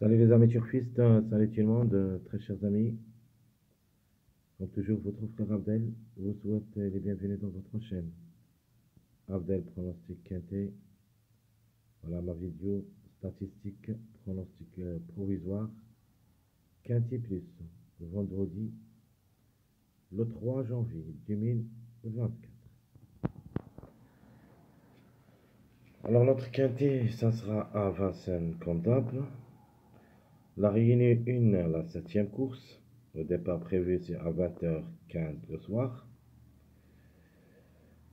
Salut les amis turfistes, salut tout le monde, très chers amis. Comme toujours, votre frère Abdel vous souhaite les bienvenus dans votre chaîne. Abdel pronostic quintet. Voilà ma vidéo statistique, pronostic provisoire. Quintet plus, vendredi, le 3 janvier 2024. Alors notre quintet, ça sera à Vincennes comme d'hab. La réunion 1, la 7e course. Le départ prévu c'est à 20h15 le soir.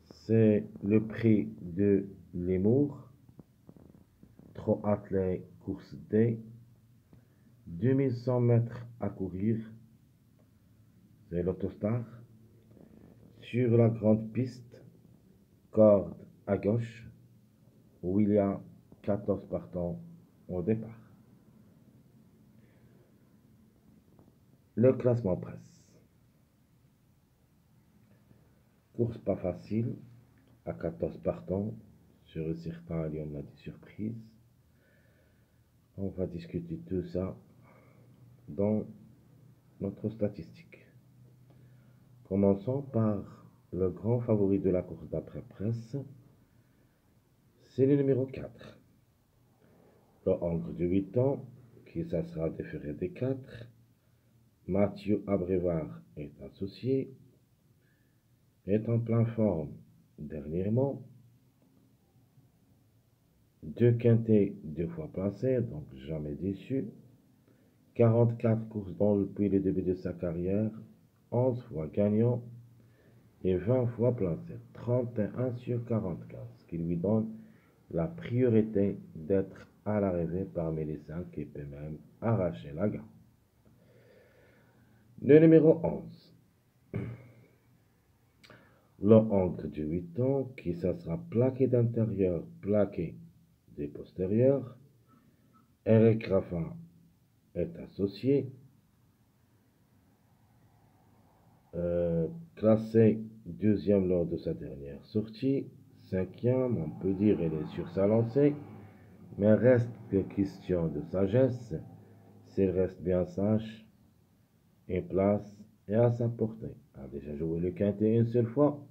C'est le prix de Nemours, Trot attelé course D, 2100 mètres à courir, c'est l'autostar. Sur la grande piste, corde à gauche, où il y a 14 partants au départ. Le classement presse. Course pas facile, à 14 partants, sur certains il y en a des surprises. On va discuter tout ça dans notre statistique. Commençons par le grand favori de la course d'après-presse, c'est le numéro 4. Le Hongre de 8 ans, qui ça sera déféré des 4. Mathieu Abrévard est associé, est en pleine forme dernièrement. 2 quintés 2 fois placés, donc jamais déçu. 44 courses depuis le début de sa carrière, 11 fois gagnant et 20 fois placé, 31 sur 44, ce qui lui donne la priorité d'être à l'arrivée parmi les 5 qui peut même arracher la gagne. Le numéro 11, le Hongre de 8 ans, qui ça sera plaqué d'intérieur, plaqué des postérieurs. Eric Raffin est associé. Classé deuxième lors de sa dernière sortie, 5e, on peut dire il est sur sa lancée, mais reste que question de sagesse. S'il reste bien sage, une place est à sa portée. A déjà joué le quintet une seule fois,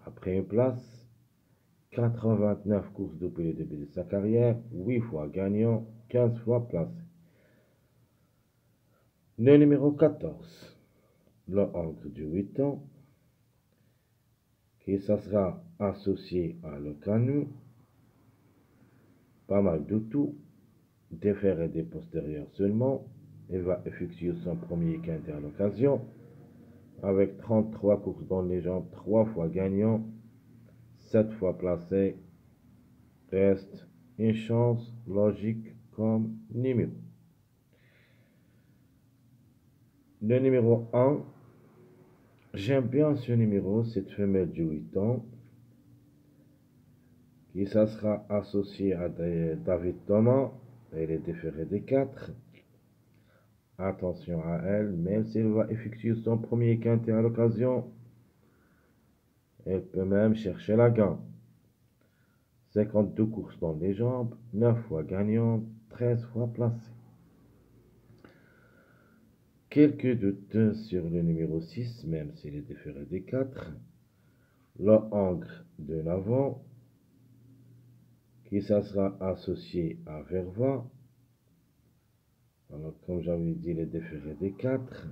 après une place, 89 courses depuis le début de sa carrière, 8 fois gagnant, 15 fois placé. Le numéro 14, le Hongre de 8 ans, qui ça sera associé à Le Canu, pas mal de tout, déféré des postérieurs seulement. Il va effectuer son premier quintet à l'occasion, avec 33 courses dans les jambes, 3 fois gagnant, 7 fois placé. Reste une chance logique comme numéro. Le numéro 1, j'aime bien ce numéro, cette femelle de 8 ans, qui ça sera associé à David Thomas. Elle est déférée des 4. Attention à elle, même si elle va effectuer son premier quintet à l'occasion, elle peut même chercher la gagne. 52 courses dans les jambes, 9 fois gagnant, 13 fois placé. Quelques doutes sur le numéro 6, même s'il est déféré des 4. Le Hongre de l'avant, qui ça sera associé à Verva. Alors, comme j'avais dit, il est déféré des 4.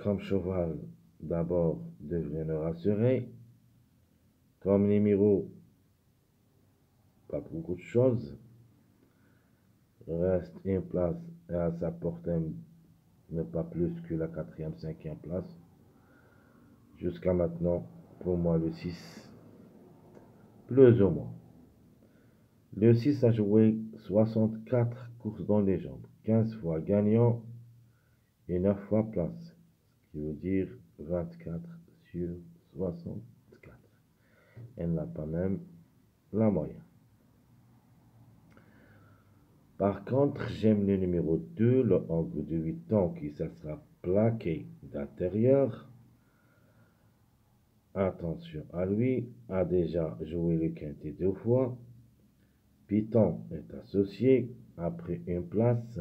Comme cheval, d'abord, devrait nous rassurer. Comme numéro, pas beaucoup de choses. Reste une place et à sa portée, mais pas plus que la 4e, 5e place. Jusqu'à maintenant, pour moi, le 6, plus ou moins. Le 6 a joué 64 courses dans les jambes, 15 fois gagnant et 9 fois placé, ce qui veut dire 24 sur 64. Elle n'a pas même la moyenne. Par contre, j'aime le numéro 2, le Hongre de 8 ans, qui ça sera plaqué d'intérieur. Attention à lui, a déjà joué le quintet 2 fois. Python est associé après une place.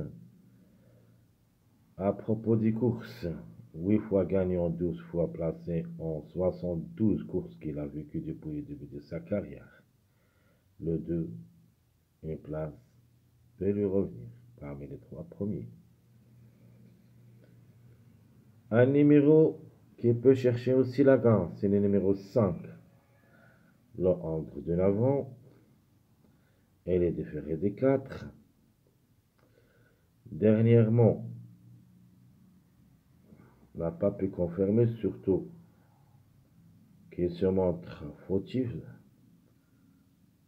À propos des courses, 8 fois gagnant, 12 fois placé en 72 courses qu'il a vécues depuis le début de sa carrière. Le 2, une place, peut lui revenir parmi les 3 premiers. Un numéro qui peut chercher aussi la gagne, c'est le numéro 5. Le encre de l'avant et les déférés des 4. Dernièrement, n'a pas pu confirmer, surtout qu'il se montre fautif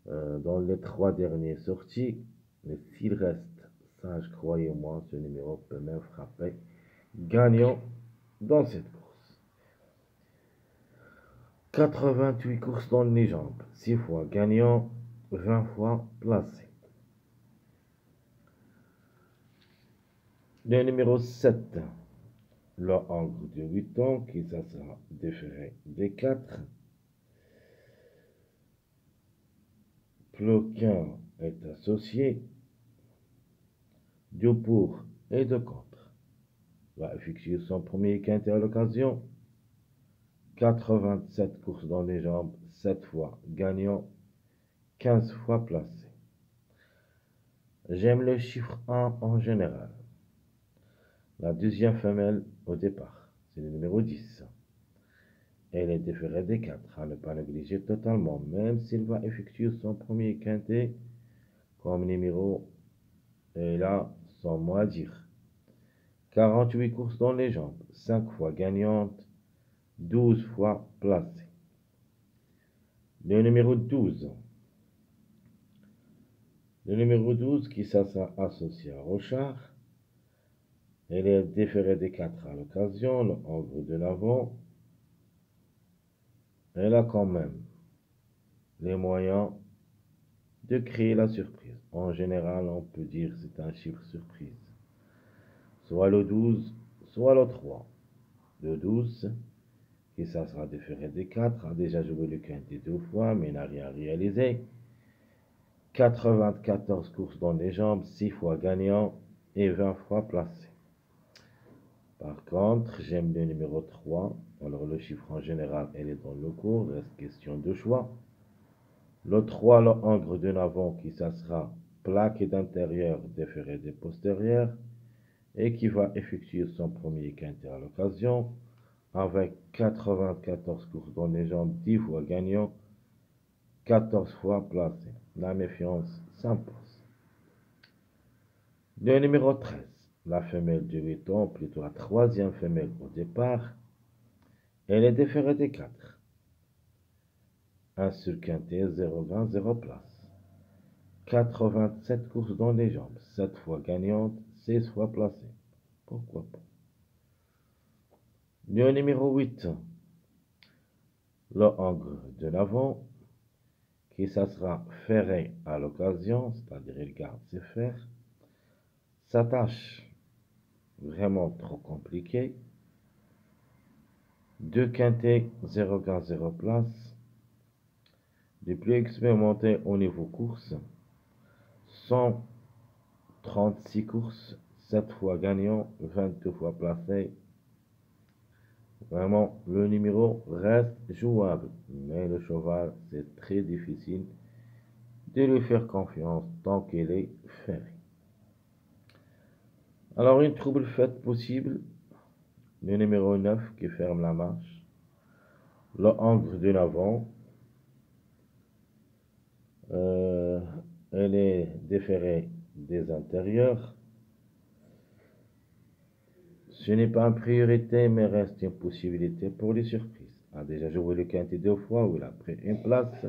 dans les 3 dernières sorties. Mais s'il reste sage, croyez-moi, ce numéro peut même frapper gagnant dans cette course. 88 courses dans les jambes, 6 fois gagnant, 20 fois placé. Le numéro 7, le encre de 8 ans, qui ça sera déféré des 4. Ploquin est associé, de pour et de contre. Va effectuer son premier quintet à l'occasion. 87 courses dans les jambes, 7 fois gagnant, 15 fois placé. J'aime le chiffre 1 en général. La deuxième femelle au départ, c'est le numéro 10. Elle est déférée des 4, à ne pas négliger totalement, même s'il va effectuer son premier quintet comme numéro, et là, sans mot à dire. 48 courses dans les jambes, 5 fois gagnante, 12 fois placée. Le numéro 12. Le numéro 12 qui sera associé à Rochard. Elle est déférée des 4 à l'occasion, le encre de l'avant. Elle a quand même les moyens de créer la surprise. En général, on peut dire que c'est un chiffre surprise. Soit le 12, soit le 3. Le 12, qui ça sera déféré des 4, a déjà joué le quintet 2 fois, mais n'a rien réalisé. 94 courses dans les jambes, 6 fois gagnant et 20 fois placé. Par contre, j'aime le numéro 3. Alors le chiffre en général, elle est dans le cours, reste question de choix. Le 3, le encre de l'avant, qui ça sera plaqué d'intérieur, déféré des postérieurs, et qui va effectuer son premier quintet à l'occasion, avec 94 courses dans les jambes, 10 fois gagnant, 14 fois placé. La méfiance s'impose. Le numéro 13, la femelle de 8 ans, plutôt la troisième femelle au départ, elle est déférée des 4. Un seul quintet, 0,20, 0 place. 87 courses dans les jambes, 7 fois gagnante, 16 fois placée. Pourquoi pas? Le numéro 8, le encre de l'avant, qui ça sera ferré à l'occasion, c'est-à-dire il garde ses fers. Sa tâche, vraiment trop compliquée. 2 quintets, 0,15, 0 place. Les plus expérimentés au niveau course, 136 courses, 7 fois gagnant, 22 fois placé. Vraiment, le numéro reste jouable, mais le cheval, c'est très difficile de lui faire confiance tant qu'il est ferré. Alors, une trouble faite possible, le numéro 9 qui ferme la marche, le encre de l'avant, elle est déférée des intérieurs. Ce n'est pas une priorité, mais reste une possibilité pour les surprises. A déjà joué le quintet 2 fois où il a pris une place.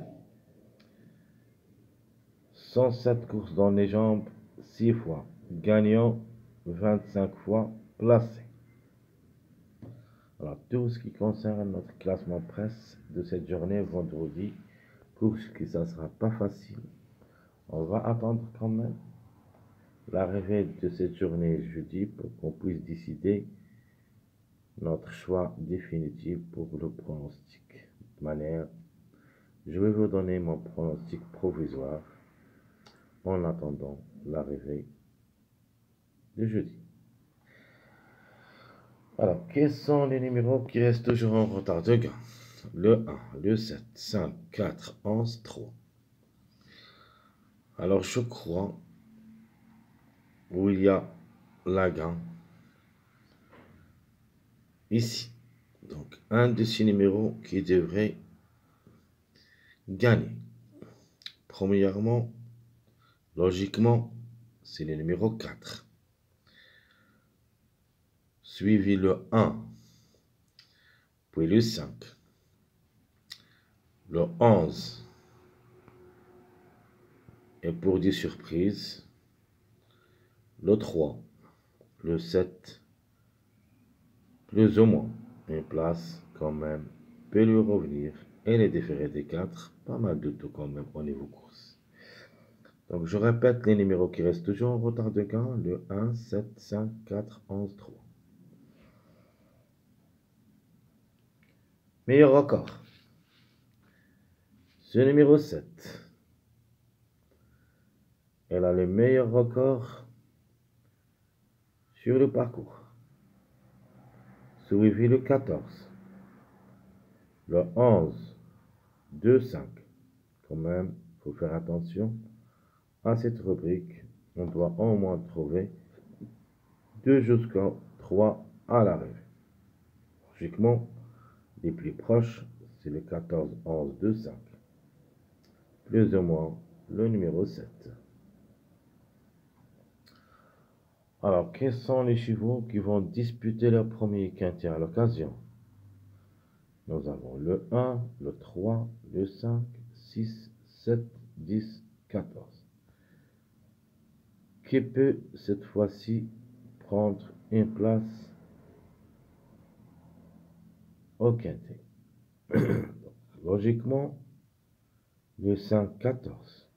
107 courses dans les jambes, 6 fois gagnant, 25 fois placé. Alors, tout ce qui concerne notre classement presse de cette journée vendredi, course qui ça sera pas facile. On va attendre quand même l'arrivée de cette journée jeudi pour qu'on puisse décider notre choix définitif pour le pronostic. De toute manière, je vais vous donner mon pronostic provisoire en attendant l'arrivée de jeudi. Alors, quels sont les numéros qui restent toujours en retard de gain? Le 1, le 7, 5, 4, 11, 3. Alors, je crois où il y a la gain ici. Donc, un de ces numéros qui devrait gagner. Premièrement, logiquement, c'est le numéro 4. Suivi le 1, puis le 5, le 11, et pour des surprises, le 3, le 7, plus ou moins. Une place quand même peut lui revenir. Et les différés des 4, pas mal de tout quand même au niveau course. Donc je répète les numéros qui restent toujours en retard de gain, le 1, 7, 5, 4, 11, 3. Meilleur record. Ce numéro 7. Elle a le meilleur record sur le parcours. Suivi le 14. Le 11, 2, 5. Quand même, il faut faire attention à cette rubrique. On doit au moins trouver 2 jusqu'à 3 à l'arrivée. Logiquement, les plus proches, c'est le 14, 11, 2, 5. Plus ou moins le numéro 7. Alors, quels sont les chevaux qui vont disputer leur premier quintet à l'occasion? Nous avons le 1, le 3, le 5, 6, 7, 10, 14. Qui peut cette fois-ci prendre une place au quintet? Logiquement, le 5, 14.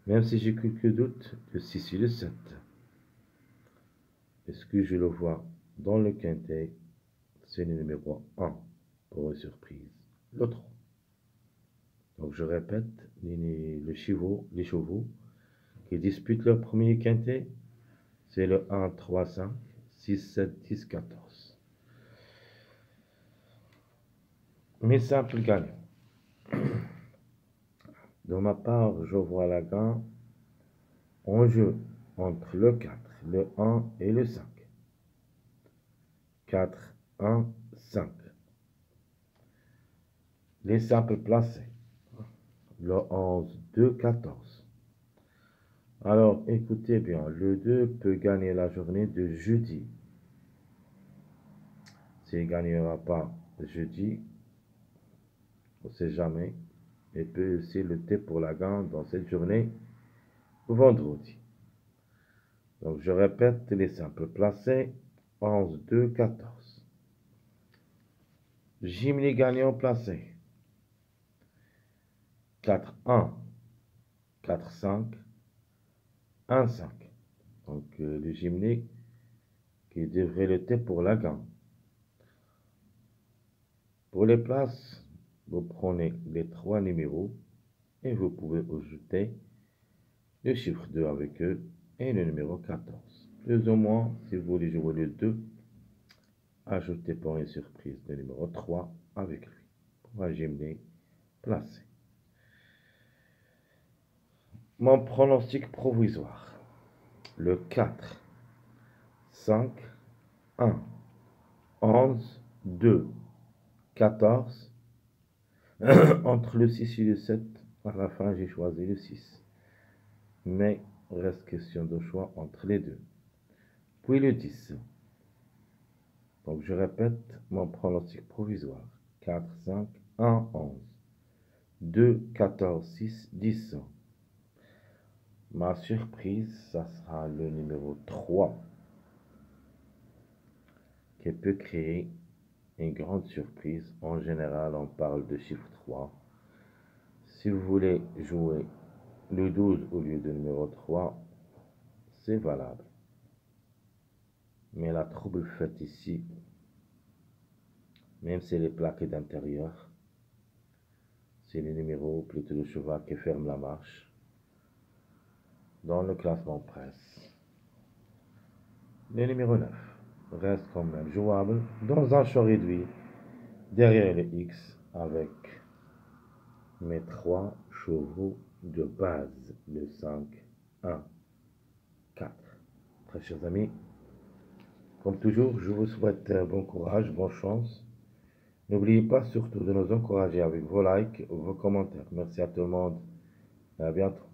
Même si j'ai quelques doutes, le 6 et le 7. Est-ce que je le vois dans le quintet? C'est le numéro 1 pour une surprise. Le 3. Donc je répète, les chevaux qui disputent leur premier quintet, c'est le 1, 3, 5, 6, 7, 10, 14. Mes simples gagnants. De ma part, je vois la gagne en jeu entre le 4, le 1 et le 5. 4, 1, 5. Les simples placés. Le 11, 2, 14. Alors, écoutez bien, le 2 peut gagner la journée de jeudi. S'il ne gagnera pas jeudi, on ne sait jamais, il peut aussi lutter pour la gagne dans cette journée vendredi. Donc, je répète les simples placés, 11, 2, 14. Jimmy gagnant placé, 4, 1, 4, 5, 1, 5. Donc, le gymnase qui devrait lutter pour la gagne. Pour les places, vous prenez les 3 numéros et vous pouvez ajouter le chiffre 2 avec eux et le numéro 14. Plus ou moins, si vous voulez jouer le 2, ajoutez pour une surprise le numéro 3 avec lui. Pour un gymnase placé. Mon pronostic provisoire. Le 4, 5, 1, 11, 2, 14. Entre le 6 et le 7, à la fin, j'ai choisi le 6. Mais reste question de choix entre les deux. Puis le 10. Donc je répète mon pronostic provisoire. 4, 5, 1, 11. 2, 14, 6, 10. Ma surprise, ça sera le numéro 3. Qui peut créer une grande surprise. En général, on parle de chiffre 3. Si vous voulez jouer le 12 au lieu du numéro 3, c'est valable. Mais la trouble faite ici, même si elle est plaquée d'intérieur, c'est le numéro, plutôt le cheval qui ferme la marche. dans le classement presse. Le numéro 9 reste quand même jouable dans un champ réduit derrière les X avec mes 3 chevaux de base, le 5, 1, 4. Très chers amis, comme toujours, je vous souhaite bon courage, bonne chance. N'oubliez pas surtout de nous encourager avec vos likes, vos commentaires. Merci à tout le monde et à bientôt.